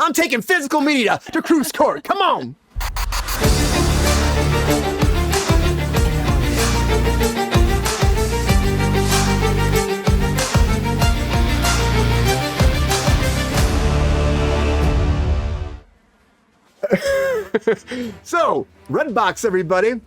I'm taking physical media to Kruse Court. Come on. So, Redbox, everybody. Is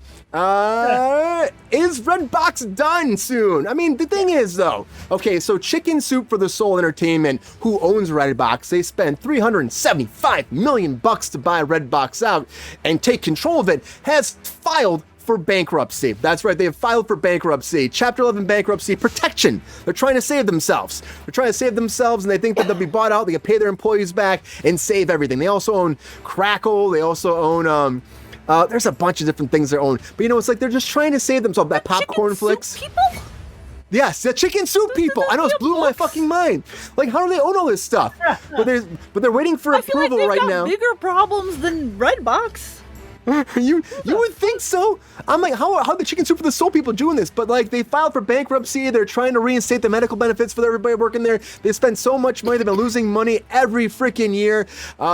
Redbox done soon? I mean, the thing is, though, okay, so Chicken Soup for the Soul Entertainment, who owns Redbox, they spent $375 million to buy Redbox out and take control of it, has filed for bankruptcy. That's right, they have filed for bankruptcy. Chapter 11 bankruptcy protection. They're trying to save themselves. They're trying to save themselves, and they think that they'll be bought out, they can pay their employees back, and save everything. They also own Crackle. They also own, there's a bunch of different things they own. But, you know, it's like they're just trying to save themselves. That popcorn flicks. People? Yes, the Chicken Soup people. I know, it's blew my fucking mind. Like, how do they own all this stuff? But they're waiting for approval right now. I feel like they've got bigger problems than Redbox. You would think so. I'm like, how are the Chicken Soup for the Soul people doing this? But like, they filed for bankruptcy. They're trying to reinstate the medical benefits for everybody working there. They spend so much money. They've been losing money every freaking year.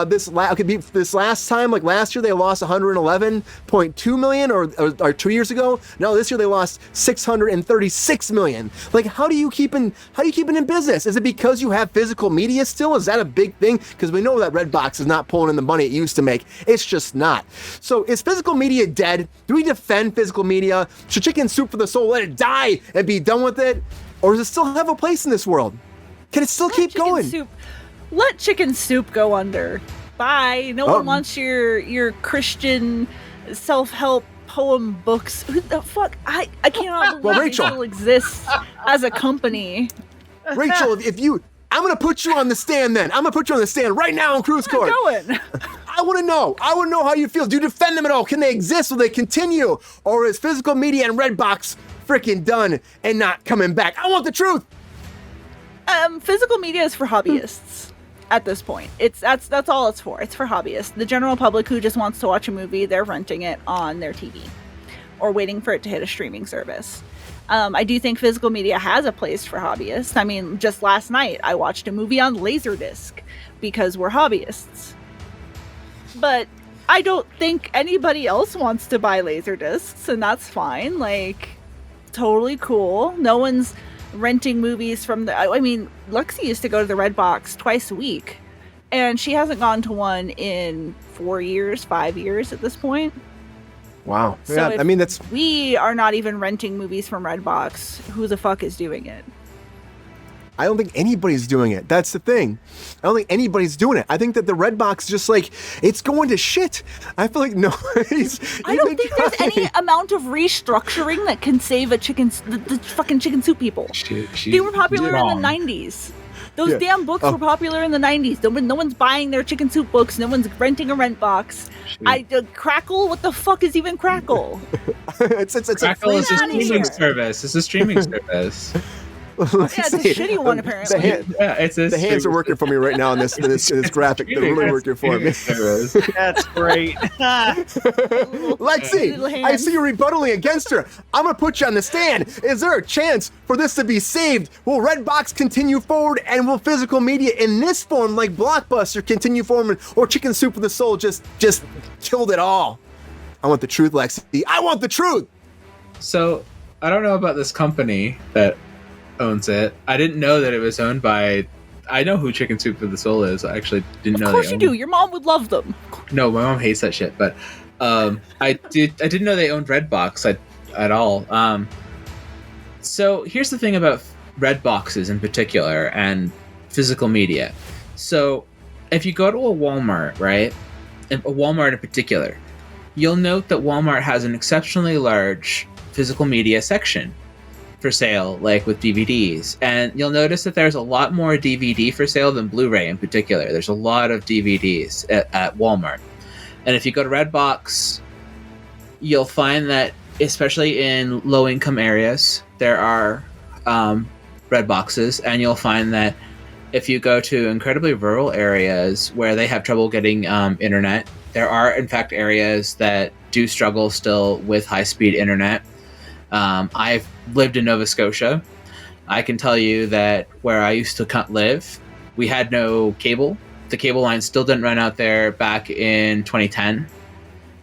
This last time, like last year, they lost 111.2 million, or 2 years ago. No, this year they lost 636 million. Like, how do you keep it in business? Is it because you have physical media still? Is that a big thing? Because we know that Redbox is not pulling in the money it used to make. It's just not. So is physical media dead? Do we defend physical media? Should Chicken Soup for the Soul let it die and be done with it? Or does it still have a place in this world? Can it still keep going? Let Chicken Soup go under. Bye. No one wants your Christian self-help poem books. Who the fuck? I cannot believe it still exists as a company. Rachel, if you... I'm going to put you on the stand then. I'm going to put you on the stand right now in Kruse Court. I want to know. I want to know how you feel. Do you defend them at all? Can they exist? Will they continue? Or is physical media and Redbox freaking done and not coming back? I want the truth. Physical media is for hobbyists at this point. That's all it's for. It's for hobbyists. The general public who just wants to watch a movie, they're renting it on their TV or waiting for it to hit a streaming service. I do think physical media has a place for hobbyists. I mean, just last night, I watched a movie on Laserdisc because we're hobbyists. But I don't think anybody else wants to buy Laserdiscs, and that's fine. Like, totally cool. No one's renting movies from the... I mean, Lexi used to go to the Redbox twice a week, and she hasn't gone to one in 4 years, 5 years at this point. Wow. So yeah, I mean, that's... we are not even renting movies from Redbox. Who the fuck is doing it? I don't think anybody's doing it. That's the thing. I don't think anybody's doing it. I think that the Redbox just like, it's going to shit. I feel like nobody's... I don't think there's any amount of restructuring that can save the fucking Chicken Soup people. They were popular in the 90s. Those damn books were popular in the 90s. No one's buying their Chicken Soup books. No one's renting a Redbox. Crackle? What the fuck is even Crackle? it's Crackle is a streaming service. It's a streaming service. It's a shitty one, apparently. The hands are working for me right now in this graphic. They're really working for me. That's great. Lexi, I see you rebuttaling against her. I'm going to put you on the stand. Is there a chance for this to be saved? Will Redbox continue forward, and will physical media in this form, like Blockbuster, continue forward, or Chicken Soup for the Soul just killed it all? I want the truth, Lexi. I want the truth! So, I don't know about this company that owns it. I didn't know that it was owned by... I know who Chicken Soup for the Soul is. I actually didn't know. Of course you do. Your mom would love them. No, my mom hates that shit. But I didn't know they owned Redbox at all. So here's the thing about Redboxes in particular and physical media. So if you go to a Walmart, right? A Walmart in particular, you'll note that Walmart has an exceptionally large physical media section for sale, like with DVDs. And you'll notice that there's a lot more DVD for sale than Blu-ray in particular. There's a lot of DVDs at Walmart. And if you go to Redbox, you'll find that, especially in low-income areas, there are Redboxes. And you'll find that if you go to incredibly rural areas where they have trouble getting internet, there are, in fact, areas that do struggle still with high-speed internet. I've lived in Nova Scotia. I can tell you that where I used to live, we had no cable. the cable line still didn't run out there back in 2010.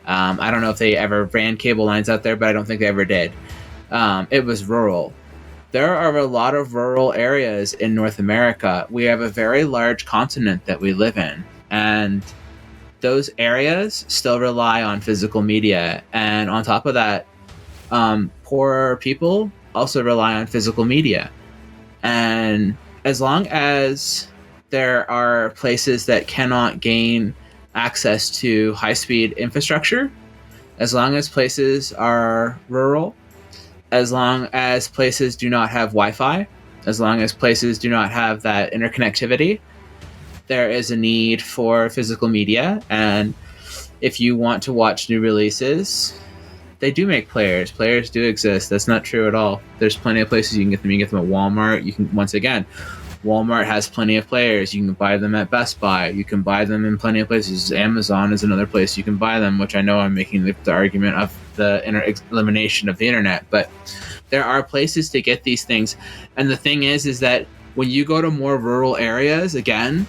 I don't know if they ever ran cable lines out there, but I don't think they ever did. It was rural. There are a lot of rural areas in North America. We have a very large continent that we live in, and those areas still rely on physical media. And on top of that, poorer people also rely on physical media. And as long as there are places that cannot gain access to high-speed infrastructure, as long as places are rural, as long as places do not have Wi-Fi, as long as places do not have that interconnectivity, there is a need for physical media. And if you want to watch new releases, they do make players. Players do exist. That's not true at all. There's plenty of places you can get them. You can get them at Walmart. You can, once again, Walmart has plenty of players. You can buy them at Best Buy. You can buy them in plenty of places. Amazon is another place you can buy them, which I know I'm making the argument of the elimination of the internet. But there are places to get these things. And the thing is that when you go to more rural areas, again,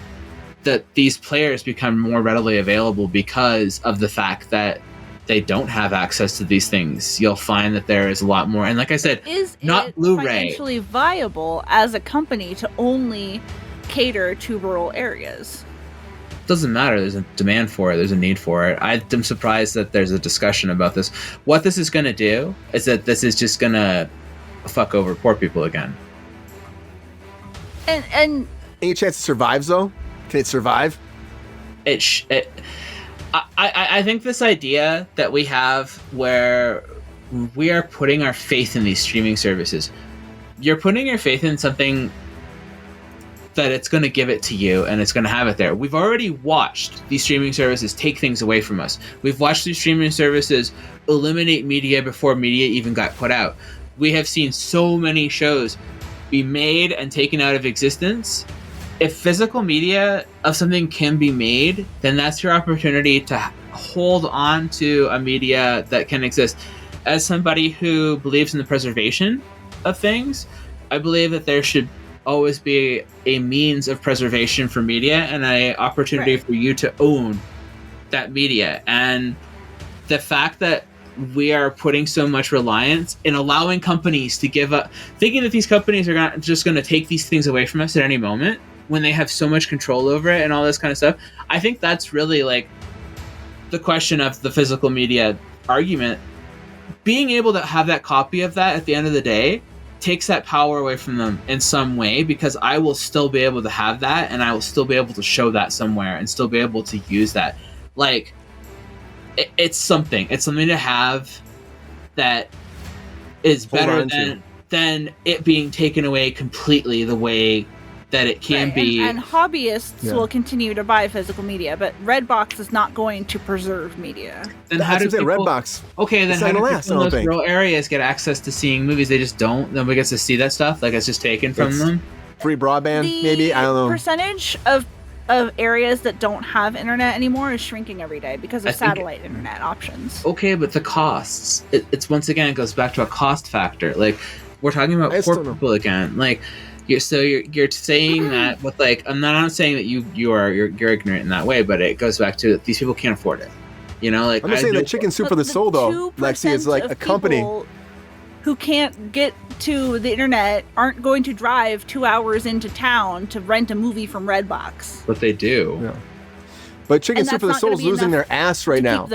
that these players become more readily available because of the fact that they don't have access to these things. You'll find that there is a lot more. And like I said, is not it Blu-ray. financially viable as a company to only cater to rural areas? Doesn't matter. There's a demand for it. There's a need for it. I'm surprised that there's a discussion about this. What this is going to do is that this is just going to fuck over poor people again. And Any chance it survives, though? Can it survive? I think this idea that we have where we are putting our faith in these streaming services, you're putting your faith in something that it's going to give it to you and it's going to have it there. We've already watched these streaming services take things away from us. We've watched these streaming services eliminate media before media even got put out. We have seen so many shows be made and taken out of existence. If physical media of something can be made, then that's your opportunity to hold on to a media that can exist. As somebody who believes in the preservation of things, I believe that there should always be a means of preservation for media and an opportunity for you to own that media. And the fact that we are putting so much reliance in allowing companies to give up, thinking that these companies are just going to take these things away from us at any moment, when they have so much control over it and all this kind of stuff. I think that's really like the question of the physical media argument. Being able to have that copy of that at the end of the day takes that power away from them in some way, because I will still be able to have that and I will still be able to show that somewhere and still be able to use that. Like, it's something to have that is better than it being taken away completely the way that it can be. And hobbyists will continue to buy physical media, but Redbox is not going to preserve media. Then how do people, Redbox? Okay, then how do people in those rural areas get access to seeing movies? They just don't. Nobody gets to see that stuff. Like, it's just taken from them. Free broadband, maybe. I don't know. Percentage of areas that don't have internet anymore is shrinking every day because of satellite internet options. Okay, but the costs. It's once again, it goes back to a cost factor. Like, we're talking about poor people again. Like, you're saying that with, like, I'm not saying that you're ignorant in that way, but it goes back to these people can't afford it. You know, like, I'm just saying that Chicken Soup for the Soul, though, Lexi, is like a company who can't get to the internet aren't going to drive 2 hours into town to rent a movie from Redbox. But they do. Yeah. But Chicken Soup for the Soul is losing their ass right now.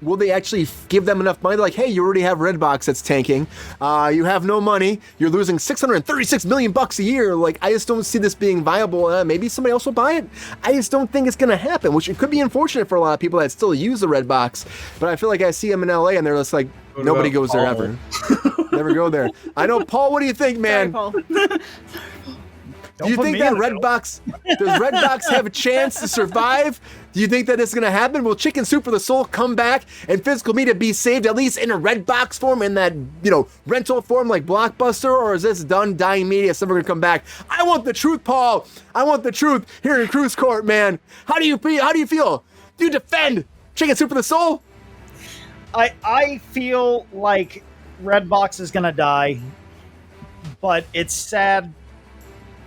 Will they actually give them enough money? Like, hey, you already have Redbox that's tanking. You have no money. You're losing $636 million a year. Like, I just don't see this being viable. Maybe somebody else will buy it. I just don't think it's going to happen, which it could be unfortunate for a lot of people that still use the Redbox. But I feel like I see them in LA and they're just like, nobody goes there ever. Never go there. I know, Paul, what do you think, man? Sorry, Paul. Do you think that Redbox, does Redbox have a chance to survive? Do you think that it's going to happen? Will Chicken Soup for the Soul come back and physical media be saved, at least in a Redbox form, in that, rental form like Blockbuster? Or is this done, dying media, it's never going to come back? I want the truth, Paul. I want the truth here in Kruse Court, man. How do you feel? Do you defend Chicken Soup for the Soul? I feel like Redbox is going to die, but it's sad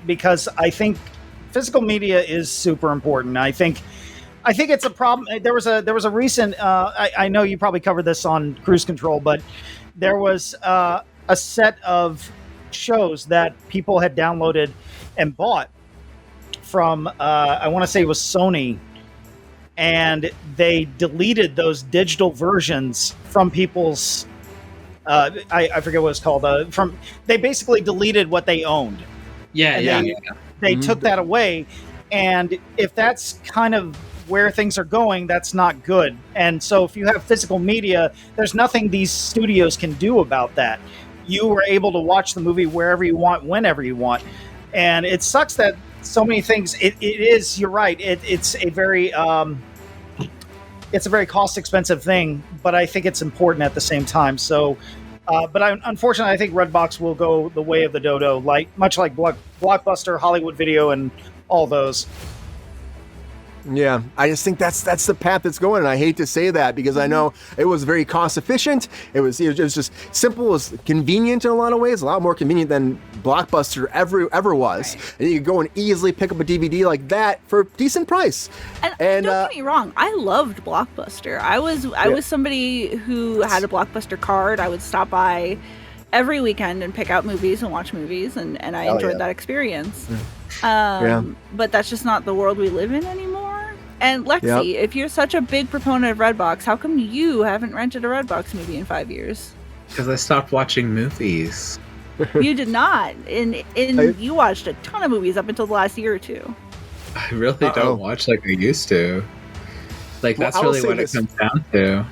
because I think physical media is super important. I think it's a problem. There was a recent. I know you probably covered this on Cruise Control, but there was a set of shows that people had downloaded and bought from. I want to say it was Sony, and they deleted those digital versions from people's. I forget what it's called. They basically deleted what they owned. They took that away, and if that's kind of where things are going, that's not good. And so if you have physical media, there's nothing these studios can do about that. You were able to watch the movie wherever you want, whenever you want. And it sucks that so many things, it is, you're right, it's a very cost expensive thing, but I think it's important at the same time. So, unfortunately, I think Redbox will go the way of the dodo, much like Blockbuster, Hollywood Video, and all those. Yeah, I just think that's the path it's going, and I hate to say that because I know it was very cost efficient. It was just simple, it was convenient in a lot of ways, a lot more convenient than Blockbuster ever was. Right. And you could go and easily pick up a DVD like that for a decent price. And don't get me wrong, I loved Blockbuster. I was somebody who had a Blockbuster card. I would stop by every weekend and pick out movies and watch movies, and I enjoyed that experience. But that's just not the world we live in anymore. And Lexi, if you're such a big proponent of Redbox, how come you haven't rented a Redbox movie in 5 years? Because I stopped watching movies. You did not. You watched a ton of movies up until the last year or two. I really don't watch like I used to. That's really what it comes down to.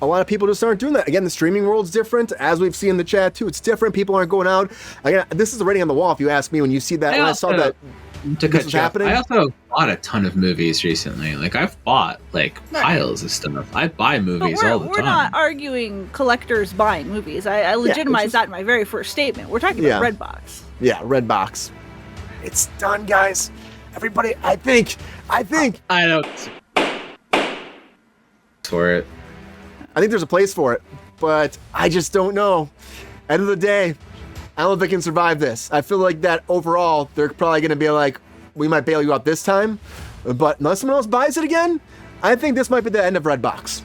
A lot of people just aren't doing that. Again, the streaming world's different, as we've seen in the chat too. It's different. People aren't going out. Again, this is the writing on the wall. If you ask me, when you see that, when I saw that this was happening. I also bought a ton of movies recently. I've bought piles of stuff. I buy movies all the time. We're not arguing collectors buying movies. I legitimized that in my very first statement. We're talking about Redbox. Yeah, Redbox. It's done, guys. Everybody, I think. I don't. For it. I think there's a place for it, but I just don't know. End of the day, I don't know if they can survive this. I feel like that overall, they're probably going to be like, we might bail you out this time, but unless someone else buys it again, I think this might be the end of Redbox.